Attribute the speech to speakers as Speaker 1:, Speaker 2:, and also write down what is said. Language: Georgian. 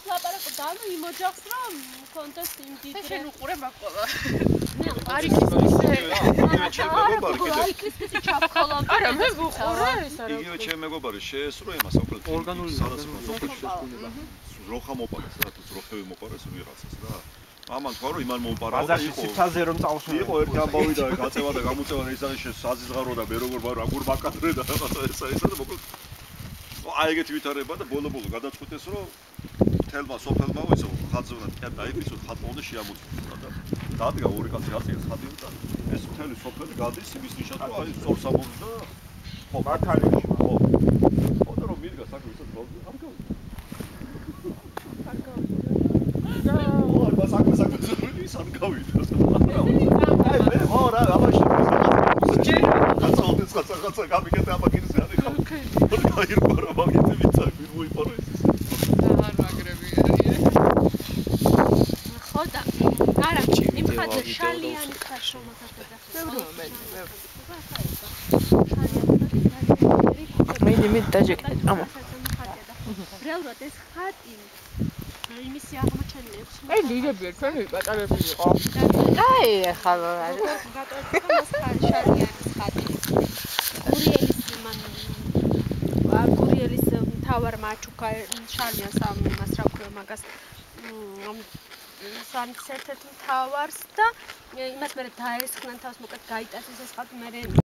Speaker 1: ლაპარაკობ და ანუ იმ ოჯახს რომ კონტესტ იმ დიდრე.
Speaker 2: შენ უყურე მაგ ყველა.
Speaker 1: არის ის ჩაფხოლობ.
Speaker 2: არა, მე ვუყურე ეს არა.
Speaker 3: იგივე ჩემ მეგობარი შეესრო იმას ოფლეთ. ორგანული როხა მოპარეს რა თუ როხები მოპარეს ვიღაცას რა. ამან თქვა რომ იმან მომპარა და იყო
Speaker 4: ციფრაზე რომ წავშვა.
Speaker 3: იყო ერთი ამბავი და გაწევა და გამოწევა და ის არის საზიზღარო და მე როგორ ვარ აგურ მაკადრე და რაღაცა ესა და მოკლედ აი ეგეთი ვითარება და ბოლო გადაწყვიტეს რომ თელმა სოფელმა ისო ხაძუნა დაიფიცოთ ხატმონდა შეამოწმდა და დადგა ორი კაცი აწიეს ხატი და ეს მთელი სოფელი გადის იმის ნიშნად რომ აი სწორს ამბობს და ხო მართალია ხო ხოდა რომ მიდგა საქმე ისე გავდი არ გავდი საქმე ის არ გავიდა აი მე ხო რა ამაში კაცო გამიგეთ ამაგინს არის ხო გაირბა რა მაგითი ვიცი მოიპარა ის
Speaker 2: არ მაგრები
Speaker 1: ხო და არა იმ ხალხი შალიანი ხაშომა ხდება
Speaker 2: მე დაჯექეთ ამა
Speaker 1: რეალურად ეს ხატი იმისი აღმოჩენილი
Speaker 2: აი დიდებია ჩვენი პატარები იყო
Speaker 5: აი ახლა
Speaker 1: შალიანის ხატი გურიელის მთავარ მაჩუკა შალიანს ამას რა ქვია მაგას სანც ერთ-ერთ მთავარს და იმას მე დაესხნენ თავს მოკლედ გაიტაცეს ეს ხატი მე